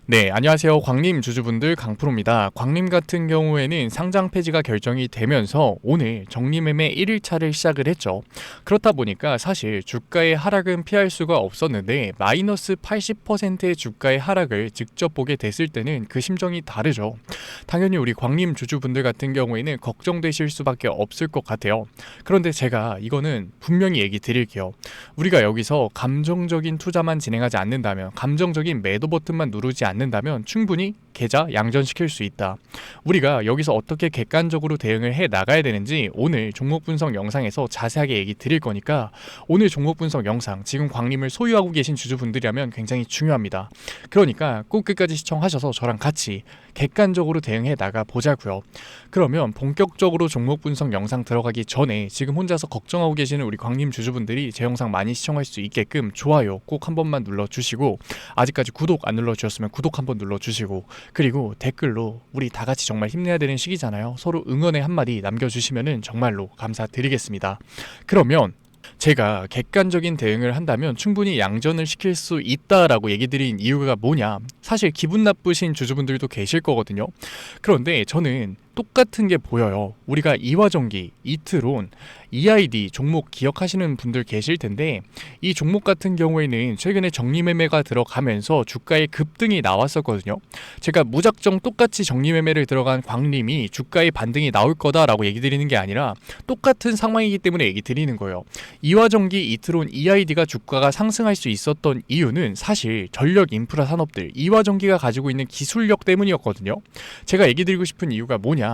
네, 안녕하세요. 광림 주주분들 강프로입니다. 광림 같은 경우에는 상장 폐지가 결정이 되면서 오늘 정리매매 1일차를 시작을 했죠. 그렇다 보니까 사실 주가의 하락은 피할 수가 없었는데 마이너스 80%의 주가의 하락을 직접 보게 됐을 때는 그 심정이 다르죠. 당연히 우리 광림 주주분들 같은 경우에는 걱정되실 수밖에 없을 것 같아요. 그런데 제가 이거는 분명히 얘기 드릴게요. 우리가 여기서 감정적인 투자만 진행하지 않는다면, 감정적인 매도 버튼만 누르지 않는다면 충분히 계좌 양전시킬 수 있다. 우리가 여기서 어떻게 객관적으로 대응을 해 나가야 되는지 오늘 종목 분석 영상에서 자세하게 얘기 드릴 거니까 오늘 종목 분석 영상 지금 광림을 소유하고 계신 주주분들이라면 굉장히 중요합니다. 그러니까 꼭 끝까지 시청하셔서 저랑 같이 객관적으로 대응해 나가 보자고요. 그러면 본격적으로 종목 분석 영상 들어가기 전에 지금 혼자서 걱정하고 계시는 우리 광림 주주분들이 제 영상 많이 시청할 수 있게끔 좋아요 꼭 한 번만 눌러주시고, 아직까지 구독 안 눌러주셨으면 구독 한번 눌러주시고, 그리고 댓글로 우리 다 같이 정말 힘내야 되는 시기잖아요. 서로 응원의 한마디 남겨주시면은 정말로 감사드리겠습니다. 그러면 제가 객관적인 대응을 한다면 충분히 양전을 시킬 수 있다라고 얘기 드린 이유가 뭐냐, 사실 기분 나쁘신 주주분들도 계실 거거든요. 그런데 저는 똑같은 게 보여요. 우리가 이화전기, 이트론, EID 종목 기억하시는 분들 계실 텐데 이 종목 같은 경우에는 최근에 정리매매가 들어가면서 주가의 급등이 나왔었거든요. 제가 무작정 똑같이 정리매매를 들어간 광림이 주가의 반등이 나올 거다라고 얘기 드리는 게 아니라 똑같은 상황이기 때문에 얘기 드리는 거예요. 이화전기, 이트론, EID가 주가가 상승할 수 있었던 이유는 사실 전력 인프라 산업들, 이화전기가 가지고 있는 기술력 때문이었거든요. 제가 얘기 드리고 싶은 이유가 뭐냐,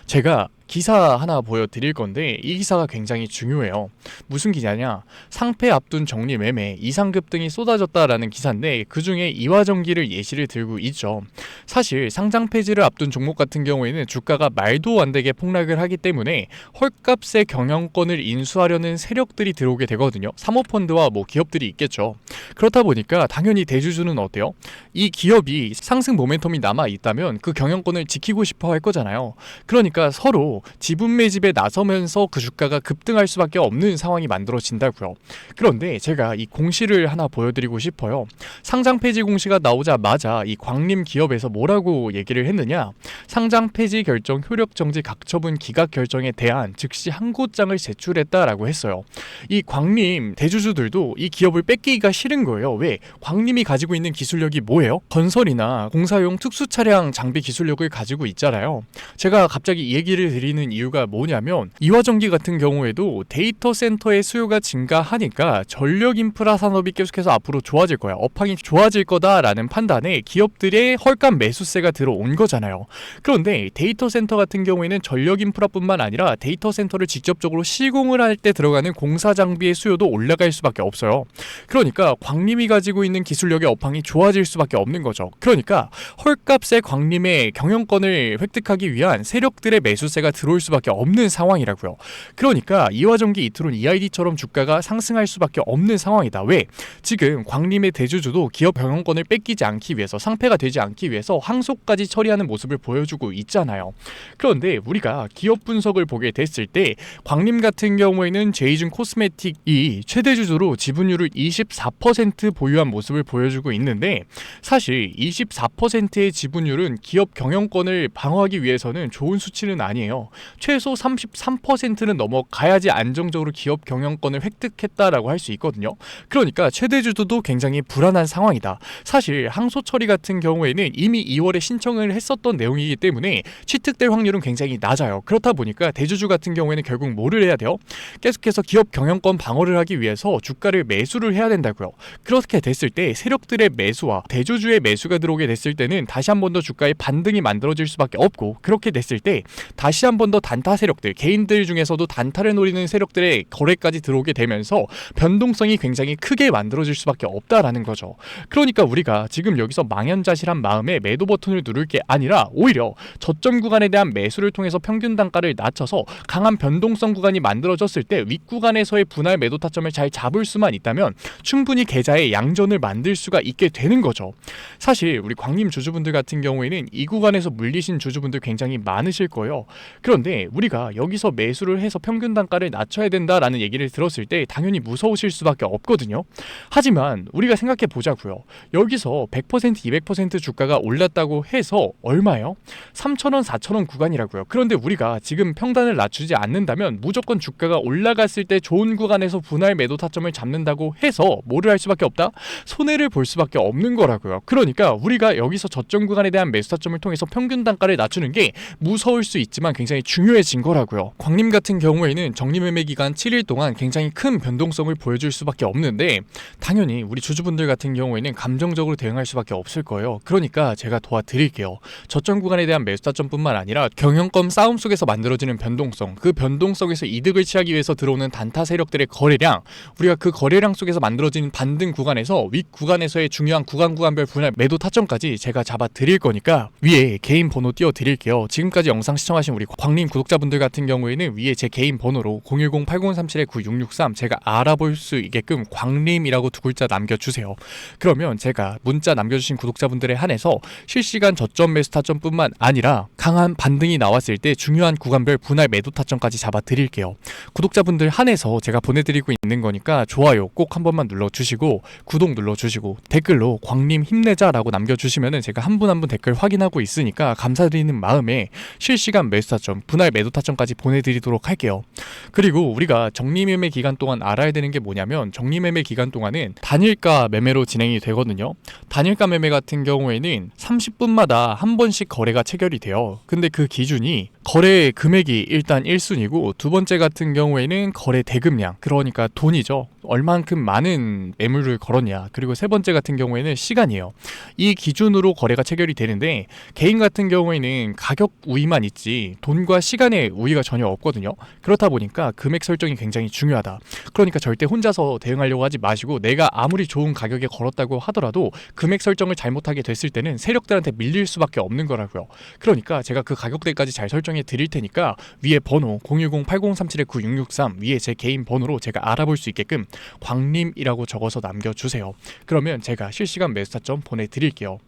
제가 기사 하나 보여드릴 건데 이 기사가 굉장히 중요해요. 무슨 기사냐, 상패 앞둔 정리매매 이상급등이 쏟아졌다라는 기사인데 그 중에 이화전기를 예시를 들고 있죠. 사실 상장 폐지를 앞둔 종목 같은 경우에는 주가가 말도 안 되게 폭락을 하기 때문에 헐값의 경영권을 인수하려는 세력들이 들어오게 되거든요. 사모펀드와 기업들이 있겠죠. 그렇다 보니까 당연히 대주주는 어때요? 이 기업이 상승 모멘텀이 남아 있다면 그 경영권을 지키고 싶어 할 거잖아요. 그러니까 서로 지분 매집에 나서면서 그 주가가 급등할 수밖에 없는 상황이 만들어진다고요. 그런데 제가 이 공시를 하나 보여드리고 싶어요. 상장 폐지 공시가 나오자마자 이 광림 기업에서 뭐라고 얘기를 했느냐, 상장 폐지 결정 효력 정지 각처분 기각 결정에 대한 즉시 항고장을 제출했다라고 했어요. 이 광림 대주주들도 이 기업을 뺏기기가 싫은 거예요. 왜? 광림이 가지고 있는 기술력이 뭐예요? 건설이나 공사용 특수 차량 장비 기술력을 가지고 있잖아요. 제가 갑자기 이 얘기를 드리는 이유가 뭐냐면 이화전기 같은 경우에도 데이터 센터의 수요가 증가하니까 전력 인프라 산업이 계속해서 앞으로 좋아질 거야, 업황이 좋아질 거다라는 판단에 기업들의 헐값 매수세가 들어온 거잖아요. 그런데 데이터 센터 같은 경우에는 전력 인프라뿐만 아니라 데이터 센터를 직접적으로 시공을 할 때 들어가는 공사 장비의 수요도 올라갈 수밖에 없어요. 그러니까 광림이 가지고 있는 기술력의 업황이 좋아질 수밖에 없는 거죠. 그러니까 헐값의 광림의 경영권을 획득하기 위한 세력들의 매수세가 들어올 수밖에 없는 상황이라고요. 그러니까 이화전기, 이트론, EID처럼 주가가 상승할 수밖에 없는 상황이다. 왜? 지금 광림의 대주주도 기업 경영권을 뺏기지 않기 위해서, 상패가 되지 않기 위해서 항소까지 처리하는 모습을 보여주고 있잖아요. 그런데 우리가 기업 분석을 보게 됐을 때 광림 같은 경우에는 제이준 코스메틱이 최대주주로 지분율을 24% 보유한 모습을 보여주고 있는데 사실 24%의 지분율은 기업 경영권을 방어하기 위해서는 좋은 수치는 아니에요. 최소 33%는 넘어가야지 안정적으로 기업 경영권을 획득했다라고 할 수 있거든요. 그러니까 최대주주도 굉장히 불안한 상황이다. 사실 항소 처리 같은 경우에는 이미 2월에 신청을 했었던 내용이기 때문에 취득될 확률은 굉장히 낮아요. 그렇다 보니까 대주주 같은 경우에는 결국 뭐를 해야 돼요? 계속해서 기업 경영권 방어를 하기 위해서 주가를 매수를 해야 된다고요. 그렇게 됐을 때 세력들의 매수와 대주주의 매수가 들어오게 됐을 때는 다시 한 번 더 주가의 반등이 만들어질 수밖에 없고, 그렇게 됐을 때 다시 한 번 더 단타 세력들, 개인들 중에서도 단타를 노리는 세력들의 거래까지 들어오게 되면서 변동성이 굉장히 크게 만들어질 수밖에 없다라는 거죠. 그러니까 우리가 지금 여기서 망연자실한 마음에 매도 버튼을 누를 게 아니라 오히려 저점 구간에 대한 매수를 통해서 평균 단가를 낮춰서 강한 변동성 구간이 만들어졌을 때 윗구간에서의 분할 매도 타점을 잘 잡을 수만 있다면 충분히 계좌에 양전을 만들 수가 있게 되는 거죠. 사실 우리 광림 주주분들 같은 경우에는 이 구간에서 물리신 주주분들 굉장히 많으실 거예요. 그런데 우리가 여기서 매수를 해서 평균 단가를 낮춰야 된다라는 얘기를 들었을 때 당연히 무서우실 수밖에 없거든요. 하지만 우리가 생각해 보자고요. 여기서 100%, 200% 주가가 올랐다고 해서 얼마요? 3,000원, 4,000원 구간이라고요. 그런데 우리가 지금 평단을 낮추지 않는다면 무조건 주가가 올라갔을 때 좋은 구간에서 분할 매도 타점을 잡는다고 해서 뭐를 할 수밖에 없다? 손해를 볼 수밖에 없는 거라고요. 그러니까 우리가 여기서 저점 구간에 대한 매수 타점을 통해서 평균 단가를 낮추는 게 무서울 수 있지만 굉장히 중요해진 거라고요. 광림 같은 경우에는 정리매매 기간 7일 동안 굉장히 큰 변동성을 보여줄 수밖에 없는데 당연히 우리 주주분들 같은 경우에는 감정적으로 대응할 수밖에 없을 거예요. 그러니까 제가 도와드릴게요. 저점 구간에 대한 매수 타점뿐만 아니라 경영권 싸움 속에서 만들어지는 변동성, 그 변동성에서 이득을 취하기 위해서 들어오는 단타 세력들의 거래량, 우리가 그 거래량 속에서 만들어지는 반등 구간에서 윗 구간에서의 중요한 구간별 분할 매도 타점까지 제가 잡아 드릴 거니까 위에 개인 번호 띄워 드릴게요. 지금까지 영상 시청하신 우리 광림 구독자분들 같은 경우에는 위에 제 개인 번호로 010-8037-9663 제가 알아볼 수 있게끔 광림이라고 두 글자 남겨주세요. 그러면 제가 문자 남겨주신 구독자분들에 한해서 실시간 저점 매수 타점뿐만 아니라 강한 반등이 나왔을 때 중요한 구간별 분할 매도 타점까지 잡아 드릴게요. 구독자분들 한해서 제가 보내드리고 있는 거니까 좋아요 꼭 한 번만 눌러주시고 구독 눌러주시고 댓글로 광림 힘내자라고 남겨주시면은 제가 한 분 한 분 댓글 확인하고 있으니까 감사드리는 마음에 실시간 매수 타점, 분할 매도 타점까지 보내드리도록 할게요. 그리고 우리가 정리매매 기간 동안 알아야 되는 게 뭐냐면 정리매매 기간 동안은 단일가 매매로 진행이 되거든요. 단일가 매매 같은 경우에는 30분마다 한 번씩 거래가 체결이 돼요. 근데 그 기준이 거래 금액이 일단 1순위고 두 번째 같은 경우에는 거래 대금량, 그러니까 돈이죠. 얼만큼 많은 매물을 걸었냐. 그리고 세 번째 같은 경우에는 시간이에요. 이 기준으로 거래가 체결이 되는데 개인 같은 경우에는 가격 우위만 있지 돈과 시간의 우위가 전혀 없거든요. 그렇다 보니까 금액 설정이 굉장히 중요하다. 그러니까 절대 혼자서 대응하려고 하지 마시고 내가 아무리 좋은 가격에 걸었다고 하더라도 금액 설정을 잘못하게 됐을 때는 세력들한테 밀릴 수밖에 없는 거라고요. 그러니까 제가 그 가격대까지 잘 설정해 드릴 테니까 위에 번호 010-8037-9663 위에 제 개인 번호로 제가 알아볼 수 있게끔 광림이라고 적어서 남겨주세요. 그러면 제가 실시간 매수 타점 보내드릴게요.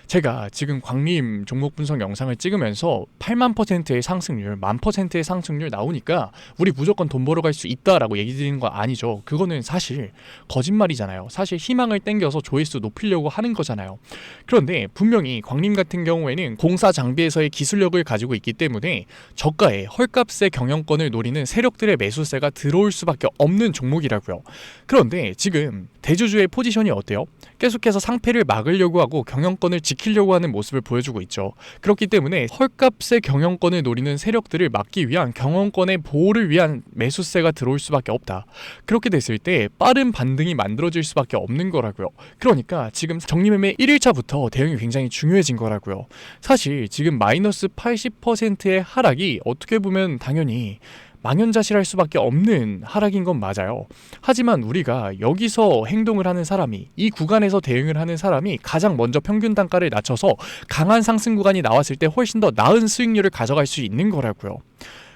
제가 지금 광림 종목 분석 영상을 찍으면서 8만%의 상승률, 10,000%의 상승률 나오니까 우리 무조건 돈 벌어갈 수 있다라고 얘기 드리는 거 아니죠. 그거는 사실 거짓말이잖아요. 사실 희망을 땡겨서 조회수 높이려고 하는 거잖아요. 그런데 분명히 광림 같은 경우에는 공사 장비에서의 기술력을 가지고 있기 때문에 저가에 헐값의 경영권을 노리는 세력들의 매수세가 들어올 수밖에 없는 종목이라고요. 그런데 지금 대주주의 포지션이 어때요? 계속해서 상패를 막으려고 하고 경영권을 지키려고 하는 모습을 보여주고 있죠. 그렇기 때문에 헐값의 경영권을 노리는 세력들을 막기 위한 경영권의 보호를 위한 매수세가 들어올 수밖에 없다. 그렇게 됐을 때 빠른 반등이 만들어질 수밖에 없는 거라고요. 그러니까 지금 정리매매 1일차부터 대응이 굉장히 중요해진 거라고요. 사실 지금 마이너스 80%의 하락이 어떻게 보면 당연히 망연자실할 수밖에 없는 하락인 건 맞아요. 하지만 우리가 여기서 행동을 하는 사람이, 이 구간에서 대응을 하는 사람이 가장 먼저 평균 단가를 낮춰서 강한 상승 구간이 나왔을 때 훨씬 더 나은 수익률을 가져갈 수 있는 거라고요.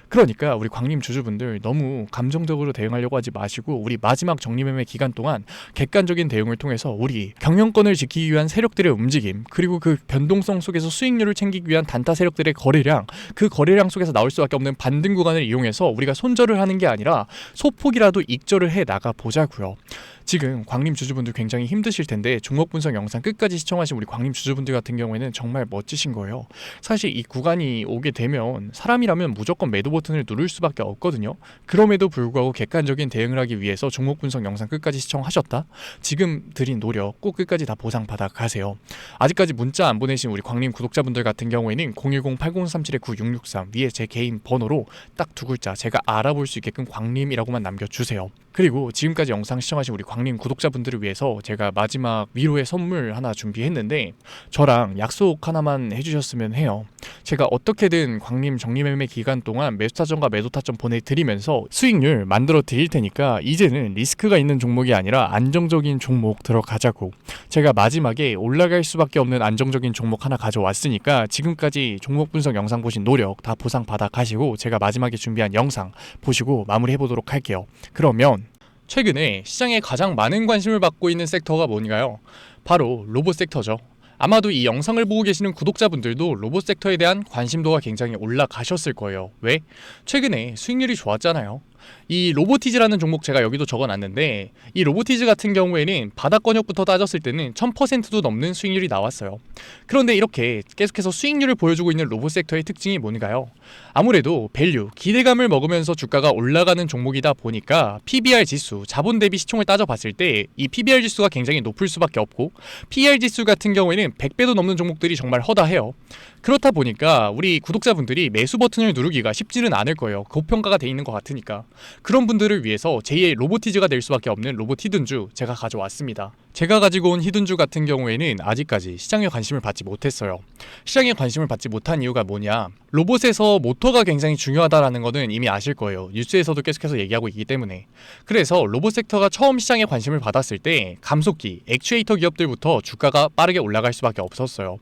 그러니까 우리 광림 주주분들 너무 감정적으로 대응하려고 하지 마시고 우리 마지막 정리매매 기간 동안 객관적인 대응을 통해서 우리 경영권을 지키기 위한 세력들의 움직임, 그리고 그 변동성 속에서 수익률을 챙기기 위한 단타 세력들의 거래량, 그 거래량 속에서 나올 수밖에 없는 반등 구간을 이용해서 우리가 손절을 하는 게 아니라 소폭이라도 익절을 해 나가 보자고요. 지금 광림 주주분들 굉장히 힘드실 텐데 종목 분석 영상 끝까지 시청하신 우리 광림 주주분들 같은 경우에는 정말 멋지신 거예요. 사실 이 구간이 오게 되면 사람이라면 무조건 매도 버튼을 누를 수밖에 없거든요. 그럼에도 불구하고 객관적인 대응을 하기 위해서 종목 분석 영상 끝까지 시청하셨다? 지금 드린 노력 꼭 끝까지 다 보상받아 가세요. 아직까지 문자 안 보내신 우리 광림 구독자분들 같은 경우에는 010-8037-9663 위에 제 개인 번호로 딱 두 글자 제가 알아볼 수 있게끔 광림이라고만 남겨주세요. 그리고 지금까지 영상 시청하신 우리 광림 구독자분들을 위해서 제가 마지막 위로의 선물 하나 준비했는데 저랑 약속 하나만 해주셨으면 해요. 제가 어떻게든 광림 정리매매 기간 동안 매수타점과 매도타점 보내드리면서 수익률 만들어 드릴 테니까 이제는 리스크가 있는 종목이 아니라 안정적인 종목 들어가자고. 제가 마지막에 올라갈 수밖에 없는 안정적인 종목 하나 가져왔으니까 지금까지 종목 분석 영상 보신 노력 다 보상 받아 가시고 제가 마지막에 준비한 영상 보시고 마무리해 보도록 할게요. 그러면 최근에 시장에 가장 많은 관심을 받고 있는 섹터가 뭔가요? 바로 로봇 섹터죠. 아마도 이 영상을 보고 계시는 구독자분들도 로봇 섹터에 대한 관심도가 굉장히 올라가셨을 거예요. 왜? 최근에 수익률이 좋았잖아요. 이 로보티즈라는 종목 제가 여기도 적어놨는데, 이 로보티즈 같은 경우에는 바닥권역부터 따졌을 때는 1000%도 넘는 수익률이 나왔어요. 그런데 이렇게 계속해서 수익률을 보여주고 있는 로봇 섹터의 특징이 뭔가요? 아무래도 밸류, 기대감을 먹으면서 주가가 올라가는 종목이다 보니까 PBR 지수, 자본 대비 시총을 따져봤을 때 이 PBR 지수가 굉장히 높을 수밖에 없고, PER 지수 같은 경우에는 100배도 넘는 종목들이 정말 허다해요. 그렇다 보니까 우리 구독자분들이 매수 버튼을 누르기가 쉽지는 않을 거예요. 고평가가 돼 있는 것 같으니까. 그런 분들을 위해서 제2의 로보티즈가 될 수밖에 없는 로봇 히든주 제가 가져왔습니다. 제가 가지고 온 히든주 같은 경우에는 아직까지 시장에 관심을 받지 못했어요. 시장에 관심을 받지 못한 이유가 뭐냐? 로봇에서 모터가 굉장히 중요하다라는 거는 이미 아실 거예요. 뉴스에서도 계속해서 얘기하고 있기 때문에. 그래서 로봇 섹터가 처음 시장에 관심을 받았을 때 감속기, 액추에이터 기업들부터 주가가 빠르게 올라갈 수밖에 없었어요.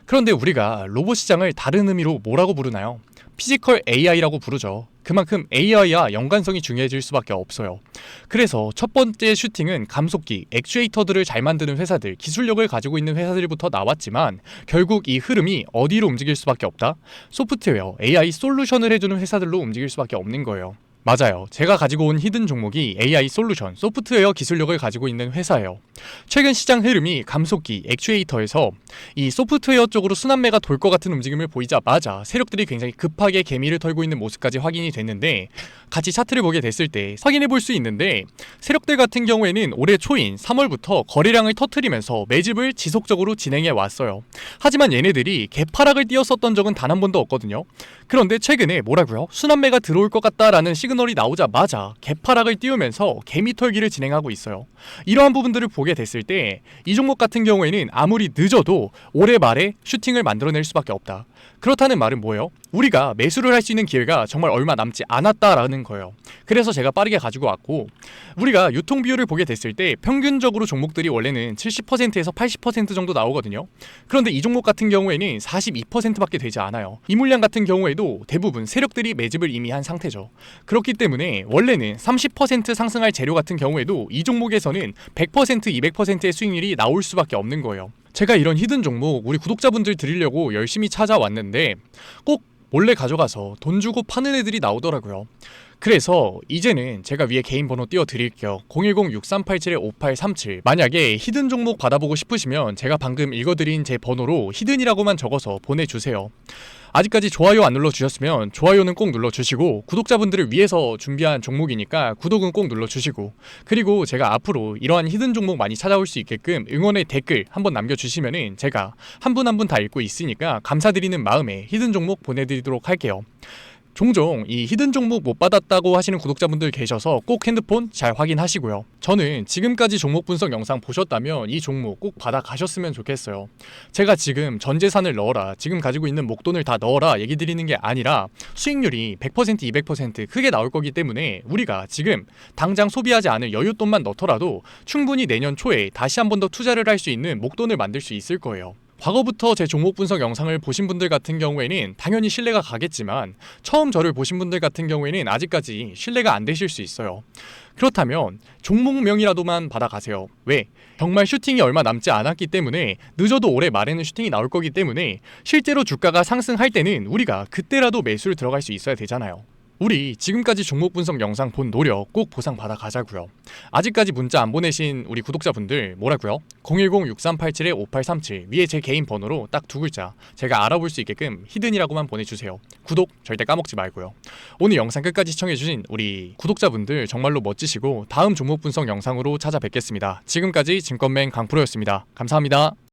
그런데 우리가 로봇 시장을 다른 의미로 뭐라고 부르나요? 피지컬 AI라고 부르죠. 그만큼 AI와 연관성이 중요해질 수밖에 없어요. 그래서 첫 번째 슈팅은 감속기, 액추에이터들을 잘 만드는 회사들, 기술력을 가지고 있는 회사들부터 나왔지만 결국 이 흐름이 어디로 움직일 수밖에 없다? 소프트웨어, AI 솔루션을 해주는 회사들로 움직일 수밖에 없는 거예요. 맞아요. 제가 가지고 온 히든 종목이 AI 솔루션, 소프트웨어 기술력을 가지고 있는 회사예요. 최근 시장 흐름이 감속기, 액추에이터에서 이 소프트웨어 쪽으로 순환매가 돌 것 같은 움직임을 보이자마자 세력들이 굉장히 급하게 개미를 털고 있는 모습까지 확인이 됐는데, 같이 차트를 보게 됐을 때 확인해 볼 수 있는데, 세력들 같은 경우에는 올해 초인 3월부터 거래량을 터트리면서 매집을 지속적으로 진행해 왔어요. 하지만 얘네들이 개파락을 띄었었던 적은 단 한 번도 없거든요. 그런데 최근에 뭐라고요? 순환매가 들어올 것 같다라는 시그널이 나오자마자 개파락을 띄우면서 개미 털기를 진행하고 있어요. 이러한 부분들을 보게 됐을 때 이 종목 같은 경우에는 아무리 늦어도 올해 말에 슈팅을 만들어낼 수밖에 없다. 그렇다는 말은 뭐예요? 우리가 매수를 할 수 있는 기회가 정말 얼마 남지 않았다라는 거예요. 그래서 제가 빠르게 가지고 왔고, 우리가 유통 비율을 보게 됐을 때 평균적으로 종목들이 원래는 70%에서 80% 정도 나오거든요. 그런데 이 종목 같은 경우에는 42%밖에 되지 않아요. 이 물량 같은 경우에도 대부분 세력들이 매집을 이미 한 상태죠. 그렇기 때문에 원래는 30% 상승할 재료 같은 경우에도 이 종목에서는 100%, 200%의 수익률이 나올 수밖에 없는 거예요. 제가 이런 히든 종목 우리 구독자분들 드리려고 열심히 찾아왔는데 꼭 몰래 가져가서 돈 주고 파는 애들이 나오더라고요. 그래서 이제는 제가 위에 개인 번호 띄워드릴게요. 010-6387-5837. 만약에 히든 종목 받아보고 싶으시면 제가 방금 읽어드린 제 번호로 히든이라고만 적어서 보내주세요. 아직까지 좋아요 안 눌러주셨으면 좋아요는 꼭 눌러주시고, 구독자분들을 위해서 준비한 종목이니까 구독은 꼭 눌러주시고, 그리고 제가 앞으로 이러한 히든 종목 많이 찾아올 수 있게끔 응원의 댓글 한번 남겨주시면은 제가 한 분 한 분 다 읽고 있으니까 감사드리는 마음에 히든 종목 보내드리도록 할게요. 종종 이 히든 종목 못 받았다고 하시는 구독자분들 계셔서 꼭 핸드폰 잘 확인하시고요. 저는 지금까지 종목 분석 영상 보셨다면 이 종목 꼭 받아 가셨으면 좋겠어요. 제가 지금 전 재산을 넣어라, 지금 가지고 있는 목돈을 다 넣어라 얘기 드리는 게 아니라 수익률이 100%, 200% 크게 나올 거기 때문에 우리가 지금 당장 소비하지 않을 여윳돈만 넣더라도 충분히 내년 초에 다시 한 번 더 투자를 할 수 있는 목돈을 만들 수 있을 거예요. 과거부터 제 종목 분석 영상을 보신 분들 같은 경우에는 당연히 신뢰가 가겠지만, 처음 저를 보신 분들 같은 경우에는 아직까지 신뢰가 안 되실 수 있어요. 그렇다면 종목명이라도만 받아가세요. 왜? 정말 슈팅이 얼마 남지 않았기 때문에, 늦어도 올해 말에는 슈팅이 나올 거기 때문에 실제로 주가가 상승할 때는 우리가 그때라도 매수를 들어갈 수 있어야 되잖아요. 우리 지금까지 종목 분석 영상 본 노력 꼭 보상 받아 가자고요. 아직까지 문자 안 보내신 우리 구독자분들 뭐라고요? 010-6387-5837 위에 제 개인 번호로 딱 두 글자 제가 알아볼 수 있게끔 히든이라고만 보내주세요. 구독 절대 까먹지 말고요. 오늘 영상 끝까지 시청해주신 우리 구독자분들 정말로 멋지시고, 다음 종목 분석 영상으로 찾아뵙겠습니다. 지금까지 증권맨 강프로였습니다. 감사합니다.